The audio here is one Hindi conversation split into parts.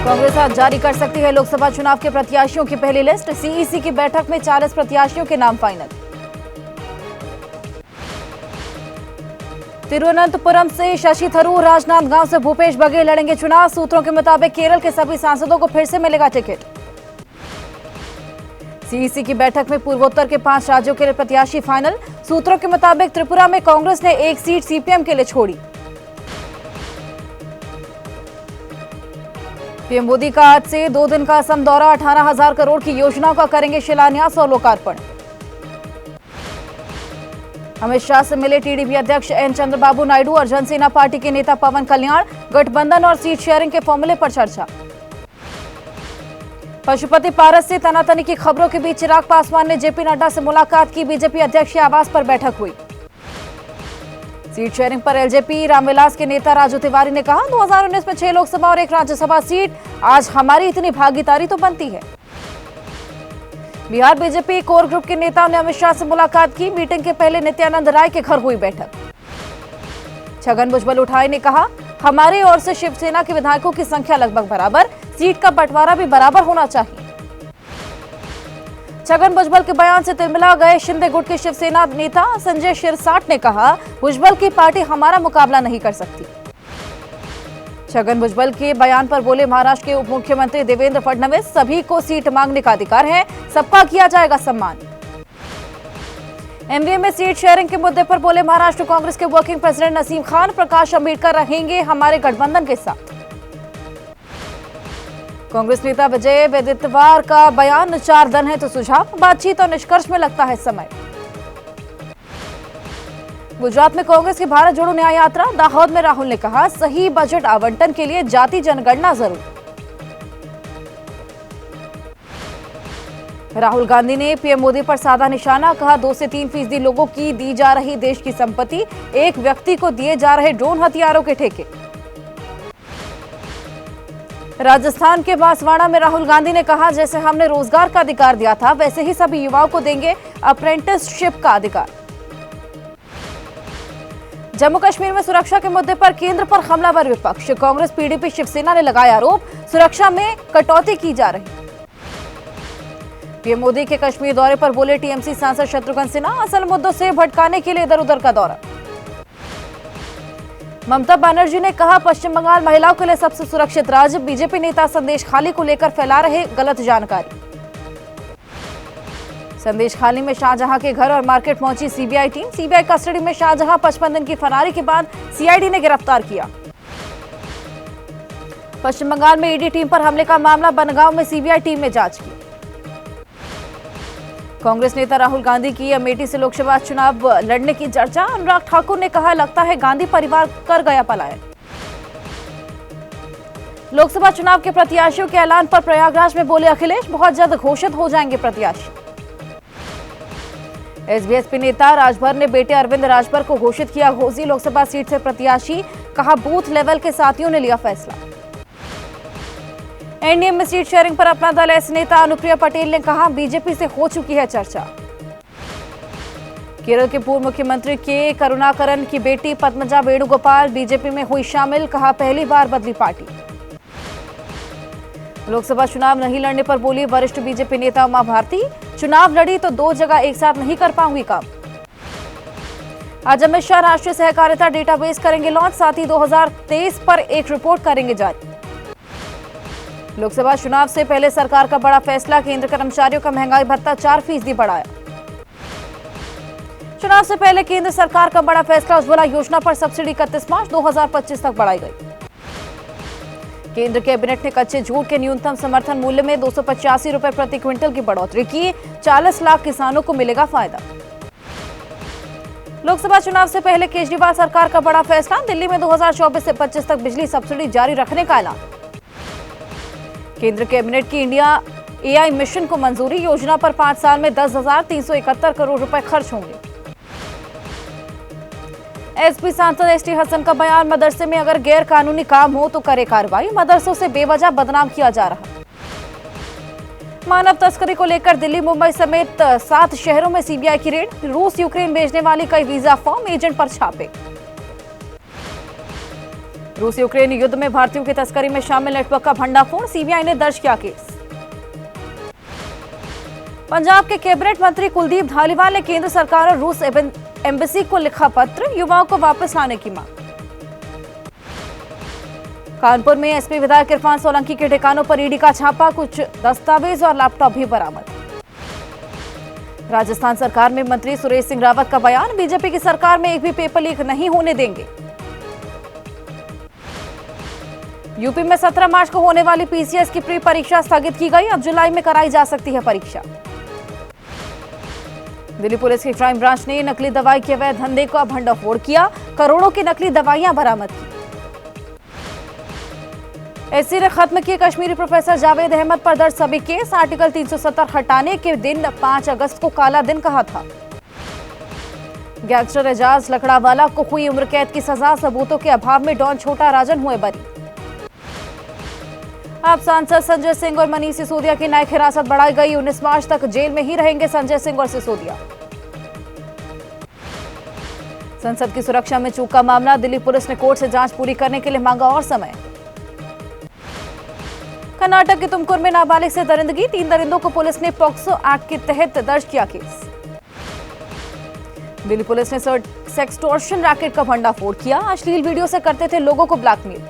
कांग्रेस आज जारी कर सकती है लोकसभा चुनाव के प्रत्याशियों की पहली लिस्ट। सीईसी की बैठक में 40 प्रत्याशियों के नाम फाइनल। तिरुवनंतपुरम से शशि थरूर, राजनांदगांव से भूपेश बघेल लड़ेंगे चुनाव। सूत्रों के मुताबिक केरल के सभी सांसदों को फिर से मिलेगा टिकट। सीईसी की बैठक में पूर्वोत्तर के 5 राज्यों के लिए प्रत्याशी फाइनल। सूत्रों के मुताबिक त्रिपुरा में कांग्रेस ने 1 सीट सीपीएम के लिए छोड़ी। पीएम मोदी का आज से 2 दिन का असम दौरा। 18,000 करोड़ की योजनाओं का करेंगे शिलान्यास और लोकार्पण। अमित शाह से मिले टीडीपी अध्यक्ष एन चंद्रबाबू नायडू और जनसेना पार्टी के नेता पवन कल्याण। गठबंधन और सीट शेयरिंग के फॉर्मूले पर चर्चा। पशुपति पारस से तनातनी की खबरों के बीच चिराग पासवान ने जेपी नड्डा से मुलाकात की। बीजेपी अध्यक्ष के आवास पर बैठक हुई। सीट शेयरिंग पर एलजेपी रामविलास के नेता राजू तिवारी ने कहा, 2019 में 6 लोकसभा और 1 राज्यसभा सीट। आज हमारी इतनी भागीदारी तो बनती है। बिहार बीजेपी कोर ग्रुप के नेताओं ने अमित शाह से मुलाकात की। मीटिंग के पहले नित्यानंद राय के घर हुई बैठक। छगन भुजबल उठाए ने कहा, हमारे ओर से शिवसेना के विधायकों की संख्या लगभग बराबर, सीट का बंटवारा भी बराबर होना चाहिए। छगन भुजबल के बयान से तिलमिला गए शिंदे गुट के शिवसेना नेता संजय शिरसाट ने कहा, भुजबल की पार्टी हमारा मुकाबला नहीं कर सकती। छगन भुजबल के बयान पर बोले महाराष्ट्र के उप मुख्यमंत्री देवेंद्र फडणवीस, सभी को सीट मांगने का अधिकार है, सबका किया जाएगा सम्मान। एमवीए में सीट शेयरिंग के मुद्दे पर बोले महाराष्ट्र कांग्रेस के वर्किंग प्रेसिडेंट नसीम खान, प्रकाश अंबेडकर रहेंगे हमारे गठबंधन के साथ। कांग्रेस नेता विजय वडेट्टीवार का बयान, 4 दल है तो सुझाव, बातचीत और निष्कर्ष में लगता है समय। गुजरात में कांग्रेस की भारत जोड़ो न्याय यात्रा। दाहोद में राहुल ने कहा, सही बजट आवंटन के लिए जाति जनगणना जरूर। राहुल गांधी ने पीएम मोदी पर साधा निशाना, कहा 2 से 3% लोगों की दी जा रही देश की संपत्ति, एक व्यक्ति को दिए जा रहे ड्रोन हथियारों के ठेके। राजस्थान के बांसवाड़ा में राहुल गांधी ने कहा, जैसे हमने रोजगार का अधिकार दिया था, वैसे ही सभी युवाओं को देंगे अप्रेंटिसशिप का अधिकार। जम्मू कश्मीर में सुरक्षा के मुद्दे पर केंद्र पर हमलावर विपक्ष। कांग्रेस, पीडीपी, शिवसेना ने लगाया आरोप, सुरक्षा में कटौती की जा रही। पीएम मोदी के कश्मीर दौरे पर बोले टीएमसी सांसद शत्रुघ्न सिन्हा, असल मुद्दों से भटकाने के लिए इधर उधर का दौरा। ममता बनर्जी ने कहा, पश्चिम बंगाल महिलाओं के लिए सबसे सुरक्षित राज्य। बीजेपी नेता संदेश खाली को लेकर फैला रहे गलत जानकारी। संदेश खाली में शाहजहां के घर और मार्केट पहुंची सीबीआई टीम। सीबीआई कस्टडी में शाहजहां, 55 दिन की फरारी के बाद सीआईडी ने गिरफ्तार किया। पश्चिम बंगाल में ईडी टीम पर हमले का मामला, बनगांव में सीबीआई टीम ने जांच की। कांग्रेस नेता राहुल गांधी की अमेठी से लोकसभा चुनाव लड़ने की चर्चा। अनुराग ठाकुर ने कहा, लगता है गांधी परिवार कर गया पलायन। लोकसभा चुनाव के प्रत्याशियों के ऐलान पर प्रयागराज में बोले अखिलेश, बहुत जल्द घोषित हो जाएंगे प्रत्याशी। एसबीएसपी नेता राजभर ने बेटे अरविंद राजभर को घोषित किया घोसी लोकसभा सीट से प्रत्याशी। कहा, बूथ लेवल के साथियों ने लिया फैसला। एनडीए में सीट शेयरिंग पर अपना दल एस नेता अनुप्रिया पटेल ने कहा, बीजेपी से हो चुकी है चर्चा। केरल के पूर्व मुख्यमंत्री के करुणाकरन की बेटी पद्मजा वेणुगोपाल बीजेपी में हुई शामिल। कहा, पहली बार बदली पार्टी। लोकसभा चुनाव नहीं लड़ने पर बोली वरिष्ठ बीजेपी नेता उमा भारती, चुनाव लड़ी तो 2 जगह एक साथ नहीं कर पाऊंगी काम। आज अमित शाह राष्ट्रीय सहकारिता डेटाबेस करेंगे लॉन्च, साथ ही 2023 पर एक रिपोर्ट करेंगे जारी। लोकसभा चुनाव से पहले सरकार का बड़ा फैसला, केंद्र कर्मचारियों का महंगाई भत्ता 4% बढ़ाया। चुनाव से पहले केंद्र सरकार का बड़ा फैसला, उज्ज्वला योजना पर सब्सिडी 31 मार्च 2025 तक बढ़ाई गई। केंद्र कैबिनेट ने कच्चे जूट के न्यूनतम समर्थन मूल्य में 285 रुपए प्रति क्विंटल की बढ़ोतरी की। 40 लाख किसानों को मिलेगा फायदा। लोकसभा चुनाव से पहले केजरीवाल सरकार का बड़ा फैसला, दिल्ली में 2024 से 25 तक बिजली सब्सिडी जारी रखने का ऐलान। केंद्र कैबिनेट की इंडिया एआई मिशन को मंजूरी, योजना पर 5 साल में 10,371 करोड़ रुपए खर्च होंगे। एसपी सांसद एसटी हसन का बयान, मदरसे में अगर गैर कानूनी काम हो तो करे कार्रवाई। मदरसों से बेवजह बदनाम किया जा रहा। मानव तस्करी को लेकर दिल्ली, मुंबई समेत 7 शहरों में सीबीआई की रेड। रूस यूक्रेन भेजने वाली कई वीजा फॉर्म, एजेंट पर छापे। रूस यूक्रेन युद्ध में भारतीयों की तस्करी में शामिल नेटवर्क का भंडाफोड़, सीबीआई ने दर्ज किया केस। पंजाब के कैबिनेट मंत्री कुलदीप धालीवाल ने केंद्र सरकार और रूस एम्बेसी को लिखा पत्र, युवाओं को वापस लाने की मांग। कानपुर में एसपी विधायक इरफान सोलंकी के ठिकानों पर ईडी का छापा, कुछ दस्तावेज और लैपटॉप भी बरामद। राजस्थान सरकार में मंत्री सुरेश सिंह रावत का बयान, बीजेपी की सरकार में एक भी पेपर लीक नहीं होने देंगे। यूपी में 17 मार्च को होने वाली पीसीएस की प्री परीक्षा स्थगित की गई, अब जुलाई में कराई जा सकती है परीक्षा। दिल्ली पुलिस की क्राइम ब्रांच ने नकली दवाई के अवैध धंधे का भंडाफोड़ किया, करोड़ों की नकली दवाइयां बरामद की। एससी ने खत्म किए कश्मीरी प्रोफेसर जावेद अहमद पर दर्ज सभी केस, आर्टिकल 370 हटाने के दिन 5 अगस्त को काला दिन कहा था। गैंगस्टर एजाज लकड़ावाला को हुई उम्र कैद की सजा, सबूतों के अभाव में डॉन छोटा राजन हुए बरी। अब सांसद संजय सिंह और मनीष सिसोदिया की न्यायिक हिरासत बढ़ाई गई, 19 मार्च तक जेल में ही रहेंगे संजय सिंह और सिसोदिया। संसद की सुरक्षा में चूक का मामला, दिल्ली पुलिस ने कोर्ट से जांच पूरी करने के लिए मांगा और समय। कर्नाटक के तुमकुर में नाबालिग से दरिंदगी, 3 दरिंदों को पुलिस ने पॉक्सो एक्ट के तहत दर्ज किया केस। दिल्ली पुलिस ने सेक्सटॉर्शन रैकेट का भंडाफोड़ किया, अश्लील वीडियो से करते थे लोगों को ब्लैकमेल।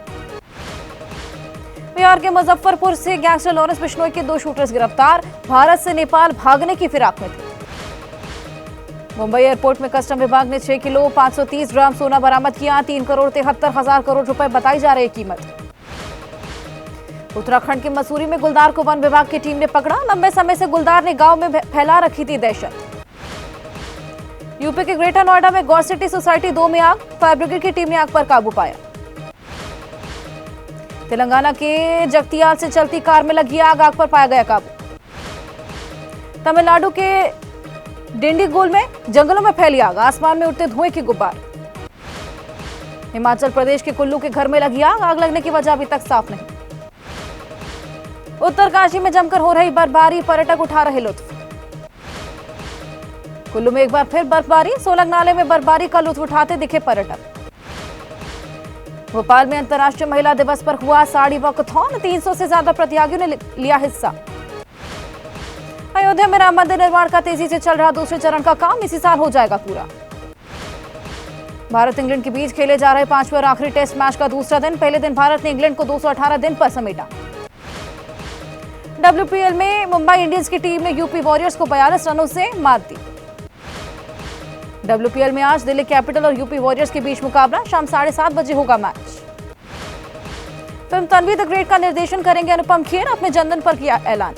बिहार के मुजफ्फरपुर से गैंगस्टर लॉरेंस बिश्नोई के 2 शूटर्स गिरफ्तार, भारत से नेपाल भागने की फिराक में थे। मुंबई एयरपोर्ट में कस्टम विभाग ने 6 किलो 530 ग्राम सोना बरामद किया, 3 करोड़ 73 हजार करोड़ रुपए बताई जा रही कीमत। उत्तराखंड के मसूरी में गुलदार को वन विभाग की टीम ने पकड़ा, लंबे समय से गुलदार ने गांव में फैला रखी थी दहशत। यूपी के ग्रेटर नोएडा में गॉड सिटी सोसाइटी 2 में आग, फायर ब्रिगेड की टीम ने आग पर काबू पाया। तेलंगाना के जगतियाल से चलती कार में लगी आग, आग पर पाया गया काबू। तमिलनाडु के डिंडीगुल में जंगलों में फैली आग, आसमान में उड़ते धुएं के गुब्बार। हिमाचल प्रदेश के कुल्लू के घर में लगी आग, आग लगने की वजह अभी तक साफ नहीं। उत्तरकाशी में जमकर हो रही बर्फबारी, पर्यटक उठा रहे लुत्फ। कुल्लू में एक बार फिर बर्फबारी, सोलंग नाले में बर्फबारी का लुत्फ उठाते दिखे पर्यटक। भोपाल में अंतर्राष्ट्रीय महिला दिवस पर हुआ साड़ी वॉकथॉन, 300 से ज्यादा प्रतियोगियों ने लिया हिस्सा। अयोध्या में राम मंदिर निर्माण का तेजी से चल रहा दूसरे चरण का काम, इसी साल हो जाएगा पूरा। भारत इंग्लैंड के बीच खेले जा रहे 5वें और आखिरी टेस्ट मैच का दूसरा दिन, पहले दिन भारत ने इंग्लैंड को 218 दिन पर समेटा। WPL में मुंबई इंडियंस की टीम ने यूपी वॉरियर्स को 42 रनों से मात दी। WPL में आज दिल्ली कैपिटल और यूपी वॉरियर्स के बीच मुकाबला, शाम 7:30 बजे होगा match. Film Tanvi the great का निर्देशन करेंगे अनुपम खेर, अपने जन्मदिन पर किया ऐलान।